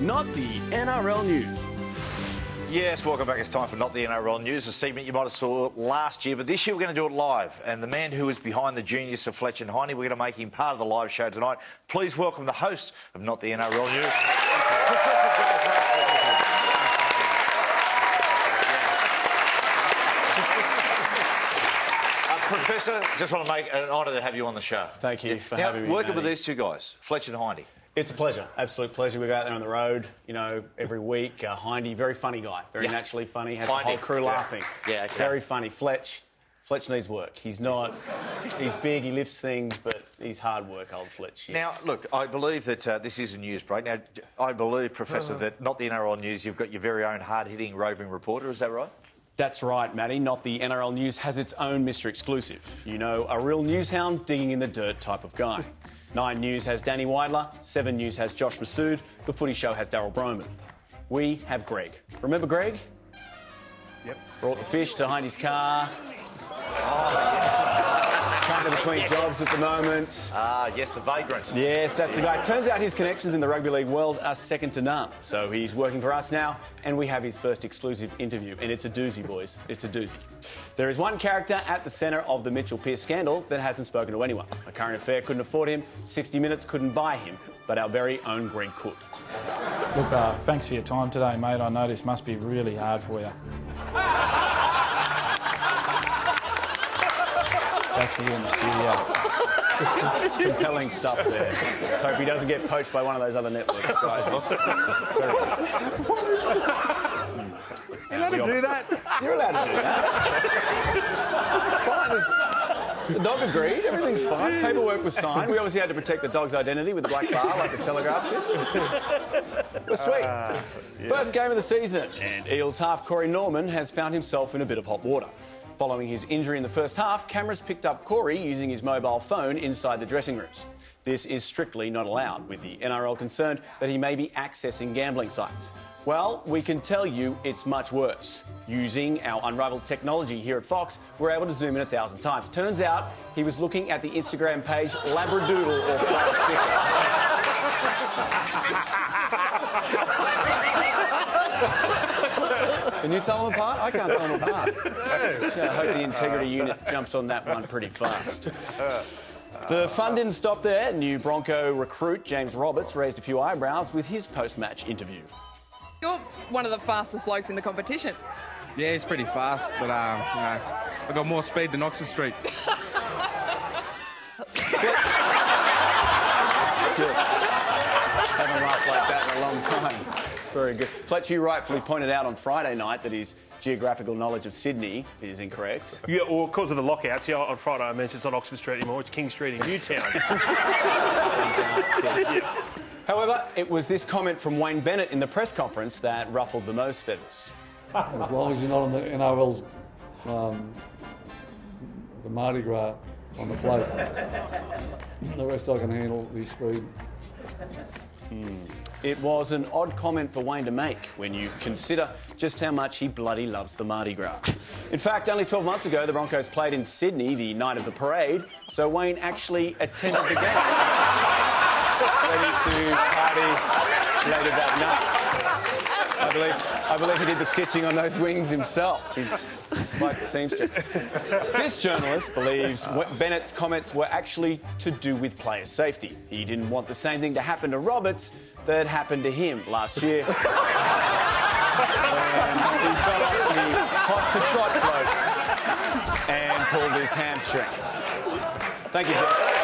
Not the NRL News. Yes, welcome back. It's time for Not the NRL News, a segment you might have saw last year, but this year we're going to do it live. And the man who is behind the genius of Fletch and Hiney, we're going to make him part of the live show tonight. Please welcome the host of Not the NRL News, Professor, just want to make an honour to have you on the show. Thank you for having me. Working Matty. with these two guys, Fletch and Hiney. It's a pleasure, absolute pleasure. We go out there on the road, you know, every week. Hiney, very funny guy, very naturally funny, has the whole crew laughing. Yeah, okay. Very funny. Fletch needs work. He's big, he lifts things, but he's hard work, old Fletch. Yes. Now, look, I believe that this is a news break. Now, I believe, Professor, that Not the NRL News, you've got your very own hard-hitting roving reporter, is that right? That's right, Matty. Not the NRL News has its own Mr. Exclusive. You know, a real newshound digging in the dirt type of guy. 9 News has Danny Weidler, 7 News has Josh Massoud, The Footy Show has Daryl Broman. We have Greg. Remember Greg? Yep. Brought the fish to Hiney's car. Kind of between jobs at the moment. Yes, the vagrant. Yes, that's the guy. Turns out his connections in the rugby league world are second to none. So he's working for us now, and we have his first exclusive interview. And it's a doozy, boys. It's a doozy. There is one character at the centre of the Mitchell Pearce scandal that hasn't spoken to anyone. A Current Affair couldn't afford him, 60 Minutes couldn't buy him, but our very own Greg could. Look, thanks for your time today, mate. I know this must be really hard for you. Back to you in the studio. It's compelling stuff there. Let's hope he doesn't get poached by one of those other networks, guys. You're allowed to do that? You're allowed to do that. It's fine. The dog agreed. Everything's fine. Paperwork was signed. We obviously had to protect the dog's identity with the black bar like the Telegraph did. We're sweet. First game of the season, and Eels half Corey Norman has found himself in a bit of hot water. Following his injury in the first half, cameras picked up Corey using his mobile phone inside the dressing rooms. This is strictly not allowed, with the NRL concerned that he may be accessing gambling sites. Well, we can tell you it's much worse. Using our unrivaled technology here at Fox, we're able to zoom in 1,000 times. Turns out he was looking at the Instagram page Labradoodle or Fried Chicken. Can you tell them apart? I can't tell them apart. So I hope the integrity unit jumps on that one pretty fast. The fun didn't stop there. New Bronco recruit James Roberts raised a few eyebrows with his post-match interview. You're one of the fastest blokes in the competition. Yeah, it's pretty fast, but you know, I got more speed than Oxford Street. It's good. Haven't laughed like that in a long time. It's very good. Fletch, you rightfully pointed out on Friday night that his geographical knowledge of Sydney is incorrect. Yeah, well, because of the lockouts, yeah, on Friday I mentioned it's not Oxford Street anymore, it's King Street in Newtown. However, it was this comment from Wayne Bennett in the press conference that ruffled the most feathers. As long as you're not on the NRL's, the Mardi Gras on the float, the rest I can handle the speed. It was an odd comment for Wayne to make when you consider just how much he bloody loves the Mardi Gras. In fact, only 12 months ago, the Broncos played in Sydney the night of the parade, so Wayne actually attended the game. Ready to party later that night. I believe he did the stitching on those wings himself. He's like the seamstress. This journalist believes Bennett's comments were actually to do with player safety. He didn't want the same thing to happen to Roberts that happened to him last year. When he fell off the hot-to-trot float and pulled his hamstring. Thank you, Jeff.